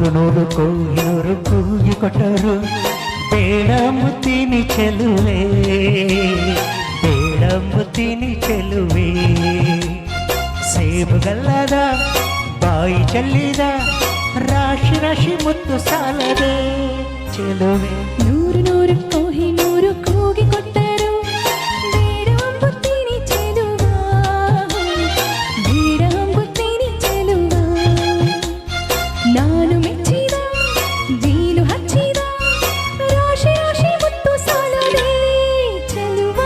ನೂರು ನೂರು ಕೋಹಿನೂರು ಕೂಗಿ ಕೊಟ್ಟರು ಬೇಡ ಮುತ್ತಿನಿ ಚೆಲುವೆ ಬೇಡ ಮುತ್ತಿನಿ ಚೆಲುವೆ ಸೇಬುಗಲ್ಲದ ಬಾಯಿ ಚೆಲ್ಲಿದ ರಾಶಿ ರಾಶಿ ಮುತ್ತು ಸಾಲದೆ ಚೆಲುವೆ ನೂರು ನೂರು ಕೋಹಿನೂರು ಕೂಗಿ ಕೊಟ್ಟರು ಬೇಡ ಮುತ್ತಿನಿ ಚೆಲುವ ಬೇಡ ಮುತ್ತಿನಿ ಚೆಲುವ ನಾನು ಮೆಚ್ಚಿದ ಜೀಲು ಹಚ್ಚಿದ ರಾಶಿ ರಾಶಿ ಮುತ್ತು ಸಾಲದೆ ಚೆಲುವ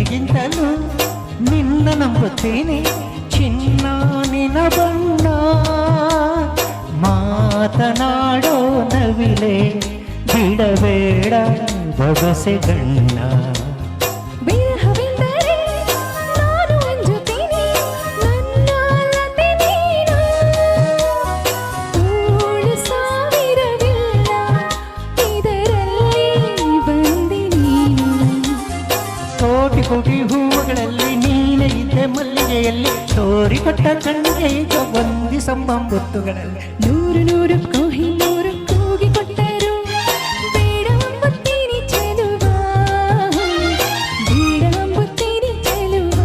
ಗಿಂತಲೂ ನಿನ್ನ ನಂಬುತ್ತೇನೆ ಚಿನ್ನ ನಿನ ಬಣ್ಣ ಮಾತನಾಡೋ ನವಿಲೆ ಬಿಡಬೇಡ ಬೊಗಸೆ ಗಣ್ಣ ವಿರಹವೆಂದರೆ ನಾನು ಅಂಜುತ್ತೇನೆ ನನ್ನ ಲತೆ ನೀನು ತೋಳು ಸಾವಿರವಿಲ್ಲ ಇದರಲ್ಲಿ ಬಂದೆ ನೀನು ಕೋಟಿ ಕೋಟಿ ಹೂವುಗಳಲ್ಲಿ ನೀನೆ ಇದ್ದೆ ಮಲ್ಲಿಗೆಯಲ್ಲಿ ಚೋರಿ ಕೊಟ್ಟ ಕಣ್ಣಿಗೆ ಈಗ ವಂದಿಸಂಬಂಬೊತ್ತುಗಳಲ್ಲಿ ನೂರು ನೂರು ಕೋಹಿನೂರು ಕೂಗಿ ಕೊಟ್ಟರು ಬೇಡ ಮುತ್ತಿನಿ ಚೆಲುವ ಬೇಡ ಮುತ್ತಿನಿ ಚೆಲುವ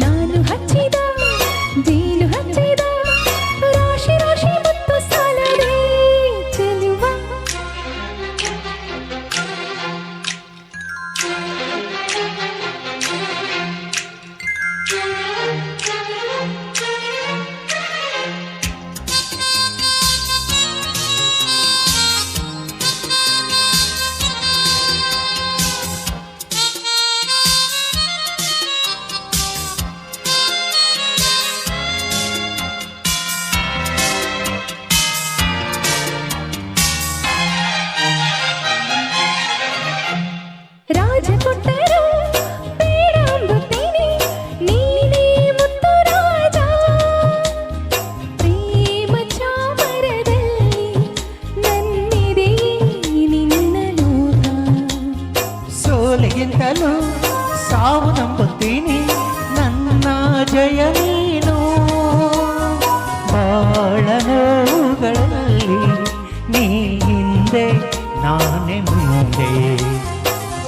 ನಾನು ಹಚ್ಚಿದ ಜೀಲು ಹಚ್ಚಿದ ರಾಶಿ ರಾಶಿ ಮುತ್ತು ಸಾಲದೆ ಚೆಲುವ ರಾಜ ಕೊಟ್ಟರು ಬೇಡ ಅಂಬುತ್ತೇನೆ ನೀನೇ ಮುತ್ತು ರಾಜ ಪ್ರೇಮ ಚಾಮರದಲ್ಲಿ ನನ್ನಿದೆ ನಿನ್ನ ಲೋಕ ಸೋಲಿಗಿಂತಲೂ ಸಾವು ನಂಬುತ್ತೀನಿ ನನ್ನ ಜಯ ನೀನು ಬಾಳ ನೋವುಗಳಲ್ಲಿ ನೀ ಹಿಂದೆ ನಾನೇ ಮುಂದೆ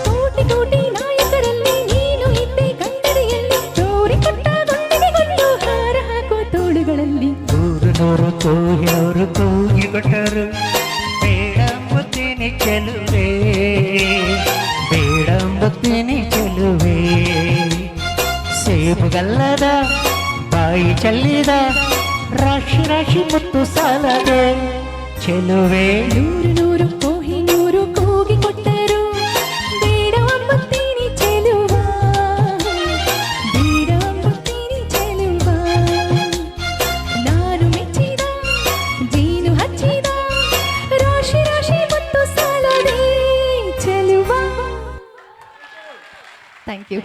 ಕೋಟಿ ಕೋಟಿ ನಾಯಕರಲ್ಲಿ ನೀನು ಇದ್ದೆ ಕನ್ನಡಿಯಲ್ಲಿ ಚೋರಿ ಕೊಟ್ಟ ಗುಂಡಿಗೆಗೊಂಡು ಹಾರ ಹಾಕೋ ತೋಳುಗಳಲ್ಲಿ ನೂರು ನೂರು ಕೋಹಿನೂರು ಕೂಗಿ ಕೊಟ್ಟರು ಬೇಡ ಮುತ್ತಿನಿ ಚೆಲುವೆ ಬೇಡ ಮುತ್ತಿನಿ ಚೆಲುವೆ ಸೇಬುಗಲ್ಲದ ಬಾಯಿ ಚೆಲ್ಲಿದ ರಾಶಿ ರಾಶಿ ಮುತ್ತು ಸಾಲದೆ ಚೆಲುವೆ ನೂರು ನೂರು ಕೋಹಿನೂರು ಕೂಗಿ ಕೊಟ್ಟರು ಬೇಡ ಮುತ್ತಿನಿ ಚೆಲುವ ಬೇಡ ಮುತ್ತಿನಿ ಚೆಲುವ ನಾನು ಮೆಚ್ಚಿದ ಜೀನು ಹಚ್ಚಿದ ರಾಶಿ ರಾಶಿ ಮುತ್ತು ಸಾಲದೆ ಚೆಲುವ ಥ್ಯಾಂಕ್ ಯು